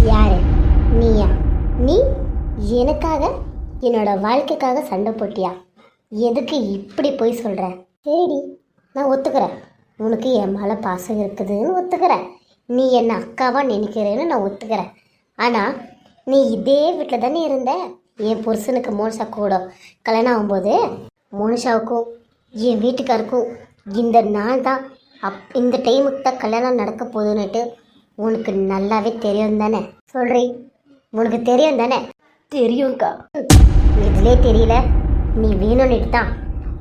யாரு? நீயா? நீ எனக்காக என்னோட வாழ்க்கைக்காக சண்டை போட்டியா? எதுக்கு இப்படி போய் சொல்கிற? சரிடி, நான் ஒத்துக்கிறேன். உனக்கு என் மேலே பாசம் இருக்குதுன்னு ஒத்துக்கிறேன். நீ என்னை அக்காவாக நினைக்கிறேன்னு நான் ஒத்துக்கிறேன். ஆனால் நீ இதே வீட்டில் தானே இருந்த. என் புருஷனுக்கு மோனிஷா கூட கல்யாணம் ஆகும்போது மோனிஷாவுக்கும் என் வீட்டுக்காருக்கும் இந்த நாள் தான் இந்த டைமுக்கு தான் கல்யாணம் நடக்க போகுதுன்னுட்டு உனக்கு நல்லாவே தெரியும் தானே? சொல்கிறீ, உனக்கு தெரியும் தானே? தெரியும்க்கா. இதுலே தெரியல. நீ வேணும்னுட்டு தான்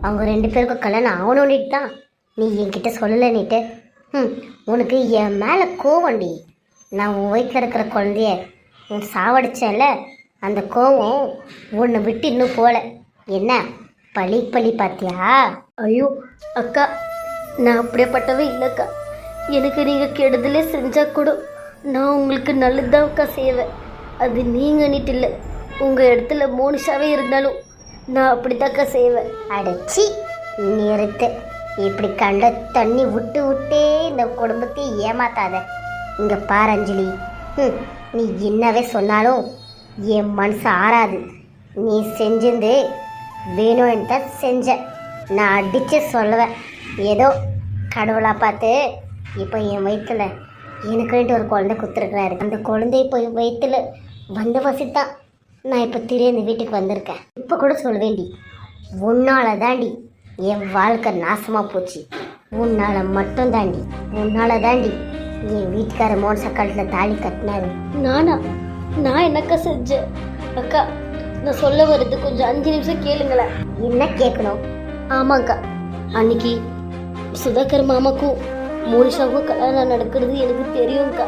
அவங்க 2 பேருக்கும் கல்யாணம் ஆகணும்னுட்டு தான் நீ என்கிட்ட சொல்லலைன்னுட்டு. உனக்கு என் மேலே கோவண்டி. நான் உன் வயிற்றில் இருக்கிற குழந்தைய உன் சாவடிச்சேன்ல, அந்த கோவம் உன்னை விட்டு இன்னும் போகல. என்ன பழி பார்த்தியா? ஐயோ அக்கா, நான் அப்படியேப்பட்டவே இல்லைக்கா. எனக்கு நீங்கள் கெடுதலே செஞ்சால் கூட நான் உங்களுக்கு நல்லதுதான் அக்கா செய்வேன். அது நீங்கன்னுட்டு இல்லை, உங்கள் இடத்துல மோனிஷாவே இருந்தாலும் நான் அப்படித்தாக்கா செய்வேன். அடைச்சி நிறுத்து. இப்படி கண்ட தண்ணி விட்டே இந்த குடும்பத்தை ஏமாத்தாத. இங்கே பாரு அஞ்சலி, நீ என்னவே சொன்னாலும் என் மனசு ஆறாது. நீ செஞ்சிருந்து வேணும்னு தான் செஞ்ச. நான் அடித்து சொல்லுவேன். ஏதோ கடவுளாக பார்த்து இப்போ என் வயிற்றுல எனக்குன்ட்டு ஒரு குழந்தை கொடுத்துருக்குறாரு. அந்த குழந்தைய போய் வயிற்றுல வந்த வசித்தான் நான் இப்போ திடீர்னு வீட்டுக்கு வந்திருக்கேன். இப்போ கூட சொல்வேண்டி, உன்னால் தாண்டி என் வாழ்க்கை நாசமாக போச்சு. உன்னால் மட்டும் தாண்டி, உன்னால் தாண்டி என் வீட்டுக்கார மோனிஷா கழுத்தில் தாலி கட்டினாரு. நான் என்னக்கா செஞ்சேன்? அக்கா, நான் சொல்ல வருது கொஞ்சம் 5 நிமிஷம் கேளுங்களேன். என்ன கேட்கணும்? ஆமாக்கா, அன்னைக்கு சுதாகர் மாமாக்கும் மோனிஷாவுக்கும் கல்யாணம் நடக்கிறது எனக்கு தெரியும்க்கா.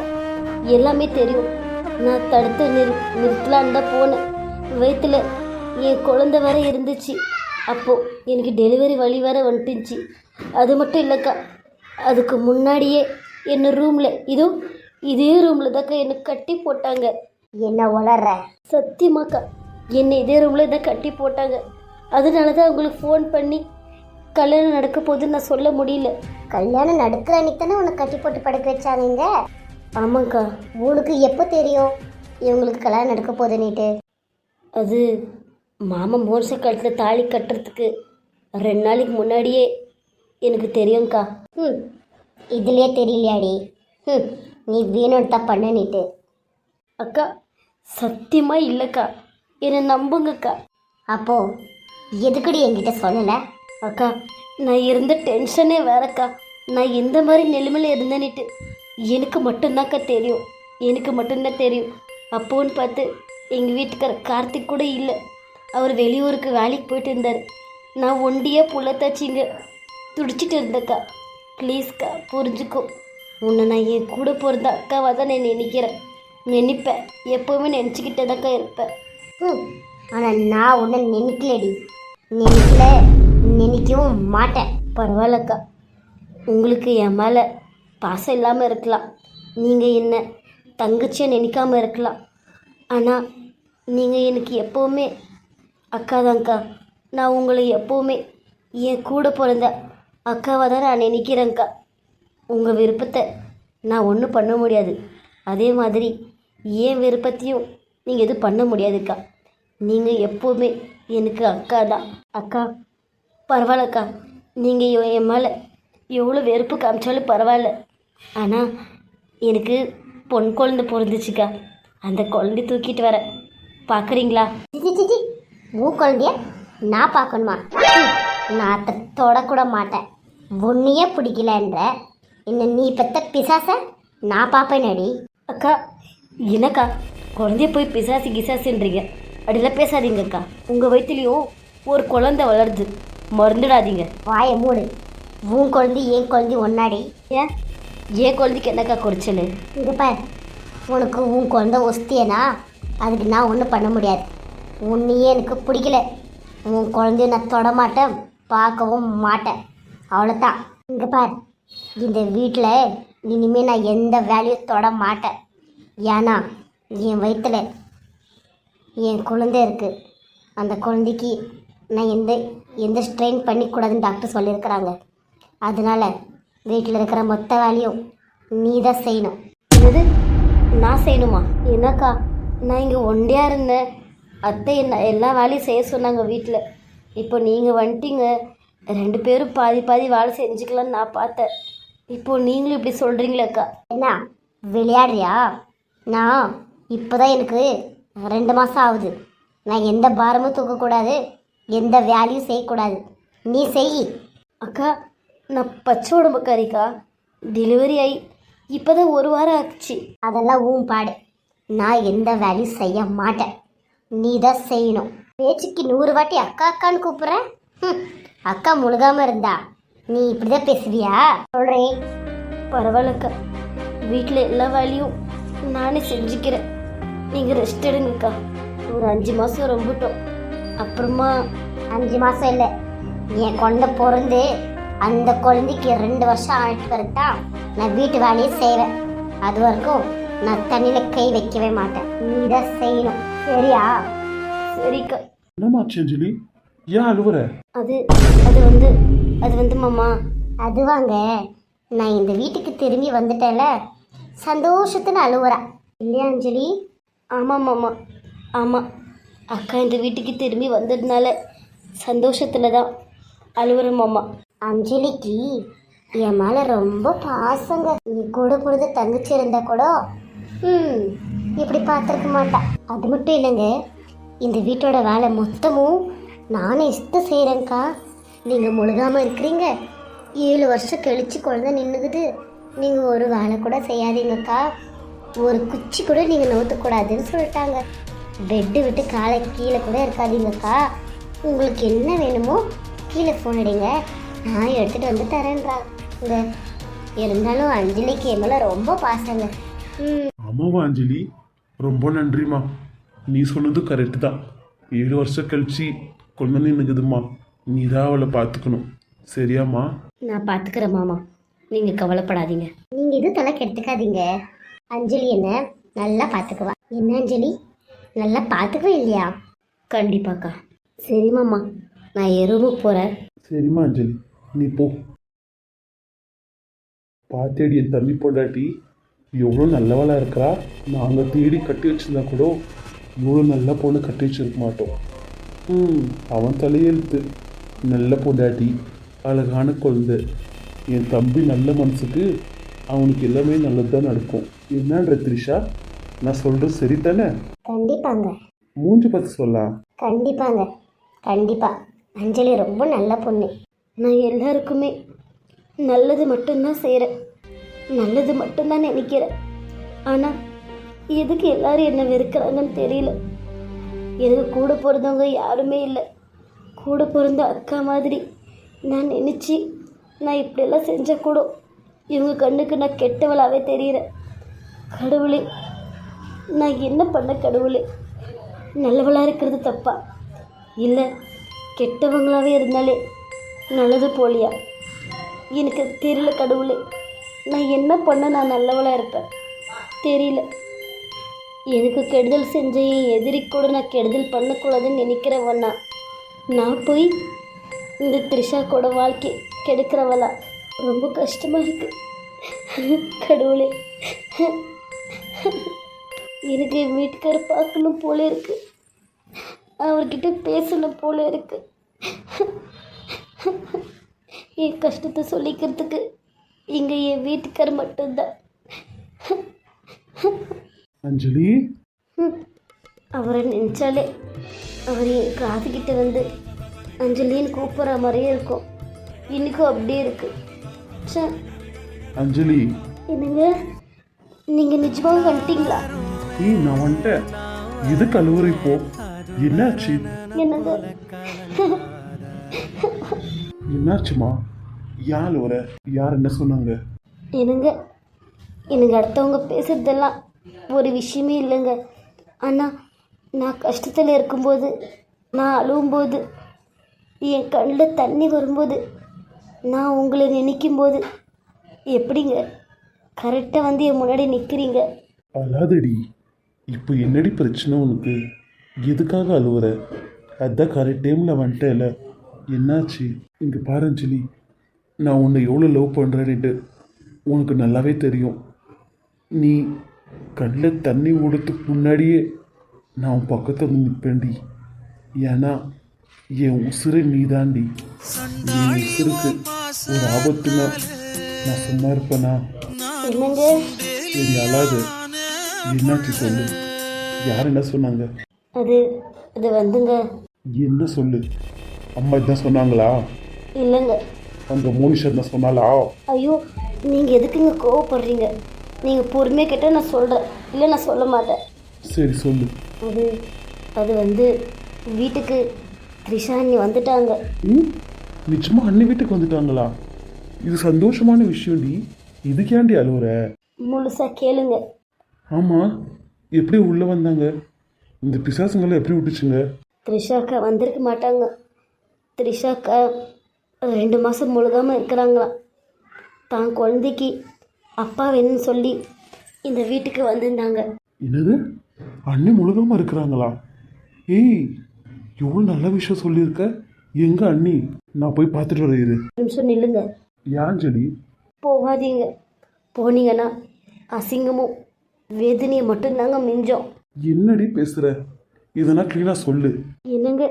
எல்லாமே தெரியும். நான் தடுத்து நிறுத்தலான்னு தான் போனேன். வயிற்றுல என் குழந்தை வேற இருந்துச்சு. அப்போது எனக்கு டெலிவரி வழி வேற வந்துட்டுச்சு. அது மட்டும் இல்லைக்கா, அதுக்கு முன்னாடியே என்ன ரூமில் இதே ரூமில் தாக்கா என்னை கட்டி போட்டாங்க. என்ன உளற? சத்தியமாக்கா, என்னை இதே ரூமில் தான் கட்டி போட்டாங்க. அதனால தான் உங்களுக்கு ஃபோன் பண்ணி கல்யாணம் நடக்க போகுதுன்னு நான் சொல்ல முடியல. கல்யாணம் நடக்கிற அன்னைக்கு தானே உனக்கு கட்டி போட்டு படுக்க வச்சாங்க. ஆமாங்க்கா. உனக்கு எப்போ தெரியும் இவங்களுக்கு கல்யாணம் நடக்க போகுதுன்னுட்டு? அது மாமா மோனிஷா கழுத்தில் தாலி கட்டுறதுக்கு 2 நாளைக்கு முன்னாடியே எனக்கு தெரியும்க்கா. இதுலேயே தெரியலையாடி? நீ வேணும்னு தான் பண்ணிட்டு. அக்கா, சத்தியமாக இல்லைக்கா, என்னை நம்புங்கக்கா. அப்போது எதுக்கடி என்கிட்ட சொல்லலை? அக்கா, நான் இருந்த டென்ஷனே வேறக்கா. நான் எந்த மாதிரி நிலைமையில் இருந்தேன்னுட்டு எனக்கு மட்டும்தான்க்கா தெரியும். எனக்கு மட்டும்தான் தெரியும். அப்போன்னு பார்த்து எங்கள் வீட்டுக்கார கார்த்திக் கூட இல்லை. அவர் வெளியூருக்கு வேலைக்கு போயிட்டு இருந்தார். நான் ஒண்டியாக புள்ளத்தாச்சிங்க துடிச்சிட்டு இருந்தேக்கா. ப்ளீஸ்க்கா புரிஞ்சுக்கோ. உன்னை நான் என் கூட பிறந்த அக்காவாக தான் நான் நினைப்பேன். எப்போவுமே நினச்சிக்கிட்டேதாக்கா இருப்பேன். ஆனால் நான் உன்னை நினைக்கலடி, நினைக்கவும் மாட்டேன். பரவாயில்லக்கா, உங்களுக்கு என் மேலே பாசம் இல்லாமல் இருக்கலாம், நீங்கள் என்ன தங்கச்சியாக நினைக்காமல் இருக்கலாம். ஆனால் நீங்கள் எனக்கு எப்போவுமே அக்கா தான்க்கா. நான் உங்களை எப்போவுமே என் கூட பிறந்த அக்காவாக தான் நான் நினைக்கிறேங்க்கா. உங்கள் விருப்பத்தை நான் ஒன்றும் பண்ண முடியாது. அதே மாதிரி என் விருப்பத்தையும் நீங்கள் எதுவும் பண்ண முடியாதுக்கா. நீங்கள் எப்போவுமே எனக்கு அக்கா தான். அக்கா, பரவாயில்லக்கா, நீங்கள் என் மேலே எவ்வளோ வெறுப்பு காமிச்சாலும் பரவாயில்ல. ஆனால் எனக்கு பொன் குழந்தை பிறந்துச்சுக்கா. அந்த குழந்தை தூக்கிட்டு வர பார்க்குறீங்களா? உன் குழந்தைய நான் பார்க்கணுமா? நான் தொடக்கூட மாட்டேன். ஒன்றையே பிடிக்கலன்ற இன்னும் நீ பெற்ற பிசாச நான் பார்ப்பேன் அடி. அக்கா, என்னக்கா குழந்தைய போய் பிசாசு கிசாசுன்றீங்க? அப்படிலாம் பேசாதீங்கக்கா. உங்கள் வயிற்றுலையும் ஒரு குழந்தை வளருது, மறந்துடாதீங்க. வாயை மூடு. உன் குழந்தை என் குழந்தை ஒன்னாடி. ஏன் குழந்தைக்கு என்னக்கா குறைச்சல்? இங்கே பார், உனக்கு உன் குழந்தை ஒஸ்தியனா அதுக்கு நான் ஒன்றும் பண்ண முடியாது. உன்னையே எனக்கு பிடிக்கல. உன் குழந்தைய நான் தொட மாட்டேன், பார்க்கவும் மாட்டேன். அவ்வளோதான். இங்கே பார், இந்த வீட்டில் இனிமேல் நான் எந்த வேலையும் தொட மாட்டேன். ஏன்னா என் வயிற்றில் என் குழந்தை இருக்குது. அந்த குழந்தைக்கு நான் எந்த ஸ்ட்ரெயின் பண்ணிக்கூடாதுன்னு டாக்டர் சொல்லியிருக்கிறாங்க. அதனால் வீட்டில் இருக்கிற மொத்த வேலையும் நீ தான் செய்யணும். என்னது? நான் செய்யணுமா? என்னக்கா, நான் இங்கே ஒண்டியாக இருந்தேன். அத்தை என்ன எல்லா வேலையும் செய்ய சொன்னாங்க வீட்டில். இப்போ நீங்கள் வந்துட்டீங்க, 2 பேரும் பாதி பாதி வேலை செஞ்சுக்கலான்னு நான் பார்த்தேன். இப்போது நீங்களும் இப்படி சொல்கிறீங்களேக்கா. என்ன விளையாடுறியா? நான் இப்போ தான் எனக்கு 2 மாதம் ஆகுது. நான் எந்த பாரமும் தூக்கக்கூடாது, எந்த வேலையும் செய்யக்கூடாது. நீ செய். அக்கா, நான் பச்சை உடம்புக்காரிக்கா. டெலிவரி ஆகி இப்போ தான் 1 வாரம் ஆச்சு. அதெல்லாம் ஊன் பாடு. நான் எந்த வேலையும் செய்ய மாட்டேன். நீ தான் செய்யணும். பேச்சுக்கு 100 வாட்டி அக்கா அக்கான்னு கூப்பிட்றேன். அக்கா முழுகாமல் இருந்தா நீ இப்படி தான் பேசுவியா? சொல்கிறேன். பரவாயில்லக்கா, வீட்டில் எல்லா வேலையும் நானே செஞ்சுக்கிறேன். நீங்கள் ரெஸ்ட் எடுங்கக்கா. ஒரு 5 மாதம் ரொம்பட்டோம். அப்புறமா 5 மாதம் இல்லை, என் குழந்தை பிறந்து அந்த குழந்தைக்கு 2 வருஷம் ஆகிட்டு பிறகுதான் நான் வீட்டு வேலையை செய்வேன். அது வரைக்கும் நான் தண்ணியில் கை வைக்கவே மாட்டேன். நீ தான் செய்யணும். சரியா? சரிக்கா. என்னமாச்சு அஞ்சலி, ஏன் அழுவுற? அது அது வந்து மாமா, அது வாங்க, நான் இந்த வீட்டுக்கு திரும்பி வந்துட்டேன்ல, சந்தோஷத்துல அழுவுறா இல்லையா அஞ்சலி? ஆமாம் மாமா, ஆமாம். அக்கா இந்த வீட்டுக்கு திரும்பி வந்ததுனால சந்தோஷத்தில் தான் அழுவுறேன் மாமா. அஞ்சலிக்கு என் மேலே ரொம்ப பாசங்க. நீ கூட பொழுது தங்கச்சி இருந்தா கூட இப்படி பார்த்துருக்க மாட்டா. அது மட்டும் இல்லைங்க, இந்த வீட்டோட வேலை மொத்தமும் நானே இஷ்டம் செய்கிறேங்க்கா. நீங்கள் முழுகாமல் இருக்கிறீங்க. 7 வருஷம் கழிச்சு குழந்தை நின்றுக்குது. நீங்கள் ஒரு வேலை கூட செய்யாதீங்கக்கா. ஒரு குச்சி கூட நீங்கள் நவுத்தக்கூடாதுன்னு சொல்லிட்டாங்க. பெட்டு விட்டு காலை கீழே கூட இருக்காதீங்கக்கா. உங்களுக்கு என்ன வேணுமோ கீழே ஃபோன் அடிங்க, நான் எடுத்துகிட்டு வந்து தரேன்றாங்க. இருந்தாலும் அஞ்சலிக்கு என் மேலே ரொம்ப பாசங்க. ஆமாவா அஞ்சலி, ரொம்ப நன்றிம்மா. நீ சொன்னது கரெக்டு தான். 7 வருஷம் கழிச்சு குழந்தை நின்னுக்குதும்மா. நீ தான் அவளை பார்த்துக்கணும். சரியாம்மா? நான் பார்த்துக்கிறேன் மாமா, நீங்கள் கவலைப்படாதீங்க. நீங்கள் இது தலை கெடுத்துக்காதீங்க. அஞ்சலி என்ன நல்லா பார்த்துக்குவா. என்ன அஞ்சலி, நல்லா பார்த்துக்குவா இல்லையா? கண்டிப்பாக்கா. சரி மாமா, நான் என் ரூமுக்கு போகிறேன். சரிம்மா அஞ்சலி, நீ போ. பார்த்தேடி என் தம்பி பொண்டாட்டி எவ்வளோ நல்லவளா இருக்கிறா. நாங்கள் தேடி கட்டி வச்சிருந்தா கூட இவ்வளோ நல்ல பொண்ணு கட்டி வச்சிருக்க மாட்டோம். அவன் தலையெழுத்து. நல்ல பொண்டாட்டி, அழகான குழந்தை. என் தம்பி நல்ல மனசுக்கு அவனுக்கு எல்லாமே நல்லது தான் நடக்கும். என்னன்ற த்ரிஷா, நான் சொல்கிறது சரி தானே? கண்டிப்பாங்க. மூஞ்சி பார்த்து சொல்லலாம். கண்டிப்பாங்க, கண்டிப்பாக. அஞ்சலி ரொம்ப நல்ல பொண்ணு. நான் எல்லாருக்குமே நல்லது மட்டும்தான் செய்கிறேன், நல்லது மட்டும்தான் நினைக்கிறேன். ஆனால் எதுக்கு எல்லாரும் என்ன வெறுக்கிறாங்கன்னு தெரியல. எனக்கு கூட பிறந்தவங்க யாருமே இல்லை. கூட பிறந்த அக்கா மாதிரி நான் நினச்சி நான் இப்படியெல்லாம் செஞ்சால் கூட இவங்க கண்ணுக்கு நான் கெட்டவளாகவே தெரிகிறேன். கடவுளே, நான் என்ன பண்ண கடவுளே? நல்லவளாக இருக்கிறது தப்பா, இல்லை கெட்டவங்களாகவே இருந்தாலே நல்லது போலியா? எனக்கு தெரியல கடவுளே. நான் என்ன பண்ண நான் நல்லவளாக இருப்பேன் தெரியல. எனக்கு கெடுதல் செஞ்ச என் எதிரி கூட நான் கெடுதல் பண்ணக்கூடாதுன்னு நினைக்கிறவண்ணா நான் போய் இந்த த்ரிஷா கூட வாழ்க்கை கெடுக்கிறவளா? ரொம்ப கஷ்டமாக இருக்குது கடவுளே. எனக்கு என் வீட்டுக்கார பார்க்கணும் போல இருக்கு, அவர்கிட்ட பேசணும் போல இருக்கு. என் கஷ்டத்தை சொல்லிக்கிறதுக்கு இங்கே என் வீட்டுக்கார் மட்டும்தான். அஞ்சலி, அவரை நினச்சாலே அவர் என் காதுகிட்ட வந்து அஞ்சலின்னு கூப்பிட்ற மாதிரியே இருக்கும். இன்னைக்கும் அப்படியே இருக்கு. சே அஞ்சலி. என்னங்க, நீங்கள் நிஜமாக வந்துட்டீங்களா? நான் வந்துட்டேன். எதுக்கு அழுவுற இப்போ? என்னாச்சு? என்னங்க, என்னாச்சுமா? யார் அழுவுற? யார் என்ன சொன்னாங்க? என்னங்க, எனக்கு அடுத்தவங்க பேசுறதெல்லாம் ஒரு விஷயமே இல்லைங்க. ஆனால் நான் கஷ்டத்தில் இருக்கும்போது, நான் அழுவும்போது, என் கண்ணில் தண்ணி வரும்போது, நான் உங்களை நினைக்கும்போது எப்படிங்க கரெக்டாக வந்து என் முன்னாடி நிற்கிறீங்க? அழாதடி. இப்போ என்னடி பிரச்சனை உனக்கு? எதுக்காக அழுவுற? அதான் கரெக்ட் டைமில் வந்துட்டேல. என்னாச்சு? இங்கே பாரு அஞ்சலி, நான் உன்னை எவ்வளோ லவ் பண்ணுறேன்ட்டு உனக்கு நல்லாவே தெரியும். நீ கண்ணில் தண்ணி ஓடுறதுக்கு முன்னாடியே நான் உன் பக்கத்தில் வந்து நிற்பேன்டி. ஏன்னா என் உசுரை நீதாண்டி. என் உசுருக்கு ஒரு ஆபத்துனா நான் சும்மா இருப்பேனா? என்னங்க? சரி அழாது. என்னாச்சு சொல்லு. யார் என்ன சொன்னாங்க? அது அது வந்துங்க. என்ன சொல்லு. அம்மா இதான் சொன்னாங்களா? இல்லைங்க. அந்த மோனிஷா தான் சொன்னாலா? ஐயோ, நீங்கள் எதுக்குங்க கோவப்படுறீங்க? நீங்கள் பொறுமையாக கேட்டால் நான் சொல்கிறேன், இல்லை நான் சொல்ல மாட்டேன். சரி சொல்லு. அது அது வந்து வீட்டுக்கு த்ரிஷா அண்ணி வந்துட்டாங்க. நிச்சயமா அண்ணி வீட்டுக்கு வந்துட்டாங்களா? இது சந்தோஷமான விஷயம்டி. இதுக்கேண்டி அழுவுற? முழுசாக கேளுங்க. ஆமாம், எப்படி உள்ளே வந்தாங்க? இந்த பிசாசுங்களை எப்படி விட்டுச்சுங்க? த்ரிஷாக்கா வந்திருக்க மாட்டாங்க. த்ரிஷாக்கா 2 மாதம் முழுகாமல் இருக்கிறாங்களாம். தான் குழந்தைக்கு அப்பா வேணும்னு சொல்லி இந்த வீட்டுக்கு வந்திருந்தாங்க. என்னது? அண்ணி முழுகாமல் இருக்கிறாங்களா? ஏய், எவ்வளோ நல்ல விஷயம் சொல்லியிருக்க. எங்க அண்ணி? நான் போய் பார்த்துட்டு வரேன். ஒரு நிமிஷம் நில்லுங்க. ஏன் செடி? போகாதீங்க. போனீங்கன்னா அசிங்கமும் வேதனையை மட்டும்தாங்க மிஞ்சம். என்னடி பேசுகிற? இதெல்லாம் க்ளீனாக சொல்லு. என்னங்க,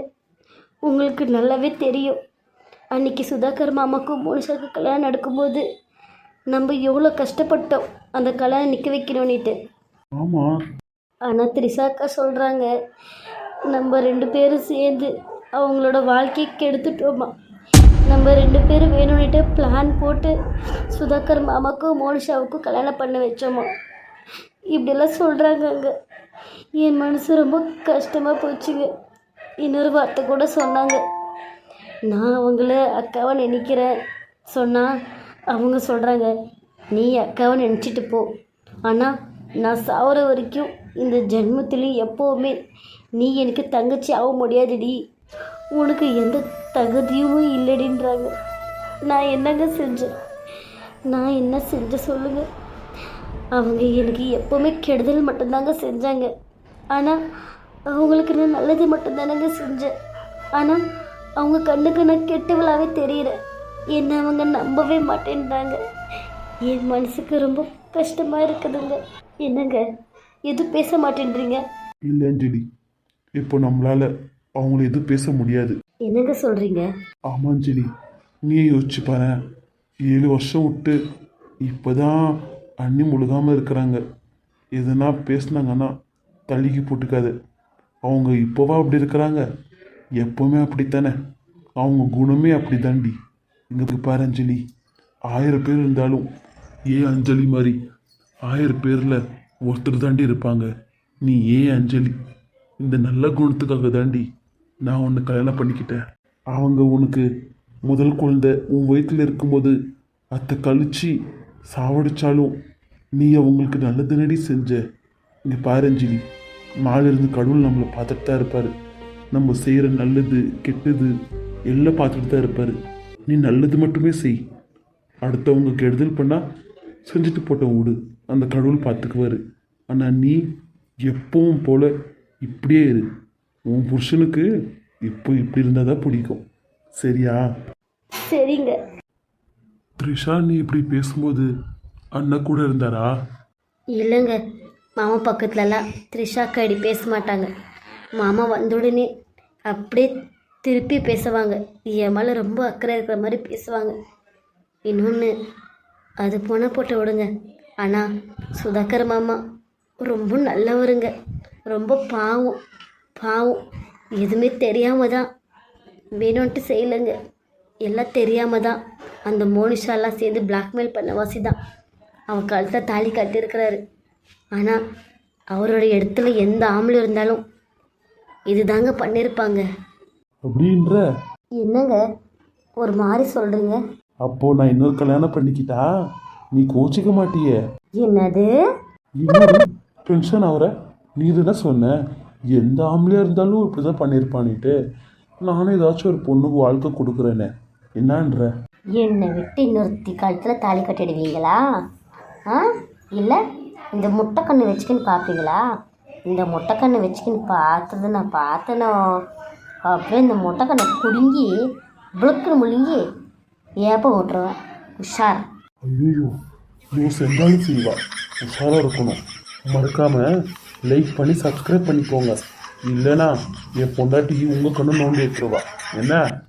உங்களுக்கு நல்லாவே தெரியும், அன்னைக்கு சுதாகர் மாமாக்கும் மோனிஷாவுக்கு கல்யாணம் நடக்கும்போது நம்ம எவ்வளோ கஷ்டப்பட்டோம் அந்த கல்யாணம் நிற்க வைக்கணும்னுட்டு. ஆமாம். ஆனால் த்ரிஷாக்கா சொல்கிறாங்க, நம்ம 2 பேரும் சேர்ந்து அவங்களோட வாழ்க்கையை கெடுத்துட்டோமா. நம்ம 2 பேரும் வேணும்னுட்டு பிளான் போட்டு சுதாகர் மாமாக்கும் மோனிஷாவுக்கும் கல்யாணம் பண்ண வச்சோமா. இப்படியெல்லாம் சொல்கிறாங்க. அங்கே என் மனசு ரொம்ப கஷ்டமாக போச்சுங்க. இன்னொரு வார்த்தை கூட சொன்னாங்க, நான் அவங்கள அக்காவை நினைக்கிறேன் சொன்னால் அவங்க சொல்கிறாங்க, நீ அக்காவை நினச்சிட்டு போ, ஆனால் நான் சாகிற வரைக்கும் இந்த ஜென்மத்துலேயும் எப்போவுமே நீ எனக்கு தங்கச்சி ஆக முடியாதுடி, உனக்கு எந்த தகுதியும் இல்லைடின்றாங்க. நான் என்னங்க செஞ்சேன்? நான் என்ன செஞ்ச சொல்லுங்கள்? அவங்க எனக்கு எப்போவுமே கெடுதல் மட்டும்தாங்க செஞ்சாங்க. ஆனால் அவங்களுக்கு நான் நல்லது மட்டும்தானங்க செஞ்சேன். ஆனால் அவங்க கண்ணுக்கு நான் கெட்டவளாகவே தெரியுறேன். என்னை அவங்க நம்பவே மாட்டேன்றாங்க. என் மனசுக்கு ரொம்ப கஷ்டமாக இருக்குதுங்க. என்னங்க எதுவும் பேச மாட்டேன்றீங்க? இல்லை அஞ்சலி, இப்போ நம்மளால அவங்கள எதுவும் பேச முடியாது. என்னங்க சொல்கிறீங்க? ஆமாம் அஞ்சலி, நீயே யோசிச்சு பாரு. 7 வருஷம் விட்டு இப்போ தான் அண்ணி முழுகாமல் இருக்கிறாங்க. எதுனா பேசுனாங்கன்னா தள்ளிக்கு போட்டுக்காது. அவங்க இப்போவா அப்படி இருக்கிறாங்க? எப்போவுமே அப்படித்தானே. அவங்க குணமே அப்படி தாண்டி. இங்கே பாரு அஞ்சலி, 1000 பேர் இருந்தாலும் ஏன் அஞ்சலி மாதிரி 1000 பேரில் ஒருத்தர் தாண்டி இருப்பாங்க. நீ ஏன் அஞ்சலி, இந்த நல்ல குணத்துக்காக தாண்டி நான் உன்னை கல்யாணம் பண்ணிக்கிட்டேன். அவங்க உனக்கு முதல் குழந்தை உன் வயிற்றில் இருக்கும்போது அத்தை கழிச்சு சாவடிச்சாலும் நீ அவங்களுக்கு நல்லது நடி செஞ்ச. இங்கே பாரு அஞ்சலி, நாளிலிருந்து கடவுள் நம்மளை பார்த்துட்டு தான் இருப்பார். நம்ம செய்கிற நல்லது கெட்டது எல்லாம் பார்த்துட்டு தான் இருப்பார். நீ நல்லது மட்டுமே செய். அடுத்தவங்க கெடுதல் பண்ணால் செஞ்சுட்டு போட்ட விடு, அந்த கடவுள் பார்த்துக்குவார். ஆனால் நீ எப்பவும் போல் இப்படியே இரு. உன் புருஷனுக்கு இப்போ இப்படி இருந்தால் தான் பிடிக்கும். சரியா? சரிங்க. த்ரிஷா, நீ இப்படி பேசும்போது அண்ணன் கூட இருந்தாரா? இல்லைங்க, மாமா பக்கத்துலலாம் த்ரிஷாக்கா இப்படி பேச மாட்டாங்க. மாமா வந்த உடனே அப்படியே திருப்பி பேசுவாங்க. என் மேலே ரொம்ப அக்கறை இருக்கிற மாதிரி பேசுவாங்க. இன்னொன்று, அது போனால் போட்டு விடுங்க, ஆனால் சுதாகர் மாமா ரொம்ப நல்லவருங்க. ரொம்ப பாவம் பாவம். எதுவுமே தெரியாமல் தான், வேணும்ன்ட்டு செய்யலைங்க, எல்லாம் தெரியாமல் தான். அந்த மோனிஷாலாம் சேர்ந்து பிளாக்மெயில் பண்ண வாசி தான் அவன் கழுத்தை தாலி கட்டியிருக்கிறாரு. ஆனால் அவரோட இடத்துல எந்த ஆம்பளும் இருந்தாலும் இதுதாங்க பண்ணியிருப்பாங்க. அப்படின்ற? என்னங்க ஒரு மாதிரி சொல்கிறீங்க? அப்போ நான் இன்னொரு கல்யாணம் பண்ணிக்கிட்டா நீ கோச்சிக்க மாட்டியே? என்னது? இன்னொரு டென்ஷன் ஆகிற? நீ தானே சொன்ன எந்த ஆம்பளையாக இருந்தாலும் இப்படி தான் பண்ணியிருப்பான்னுட்டு. நானும் ஏதாச்சும் ஒரு பொண்ணுக்கு வாழ்க்கை கொடுக்குறேனே, என்னான்ற? என்னை விட்டு இன்னொருத்தி கழுத்தில் தாலி கட்டிடுவீங்களா? ஆ, இல்லை இந்த முட்டைக்கண்ணு வச்சுக்கின்னு பார்ப்பீங்களா? இந்த முட்டைக்கண்ணு வச்சுக்கின்னு பார்த்தது நான் பார்த்தனோ, அப்படியே இந்த முட்டைக்கண்ணை குடுங்கி புளுக்குன்னு முழுங்கி ஏப்ப விட்டுருவேன். உஷார். ஐயோ, இவன் சென்றாலும் செய்வா. உஷாராக இருக்கணும். மறக்காம லைக் பண்ணி சப்ஸ்கிரைப் பண்ணிக்கோங்க. இல்லைனா என் பொண்டாட்டி உங்கள் கண்ணு நோண்டி வச்சிருவா என்ன?